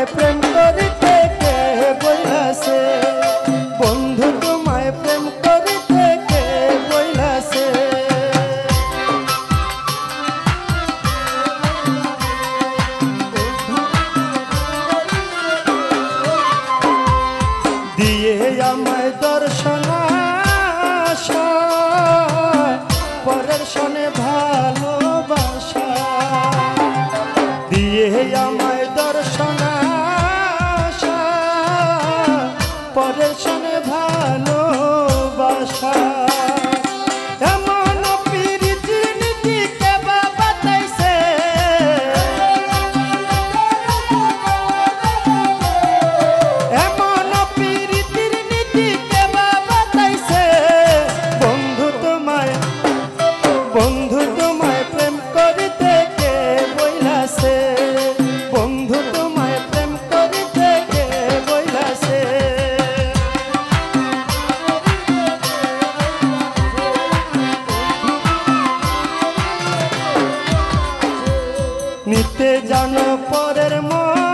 তোমায় প্রেম করিতে কে বইলাছে বন্ধু তোমায় প্রেম করিতে কে বইলাছে দিয়ে আমায় দর্শন আশা পরের সনে ভালোবাসা দিয়ে আমায় দর্শন আশা পরের সনে ভালোবাসা এমন প্রীতির নীতি কে বাতাইছে এমন প্রীতির নীতি কে বাতাইছে বন্ধু তোমায় প্রেম করিতে কে বইলাছে বন্ধু তোমায় প্রেম করিতে কে বইলাছে নিতে জানো পরের মন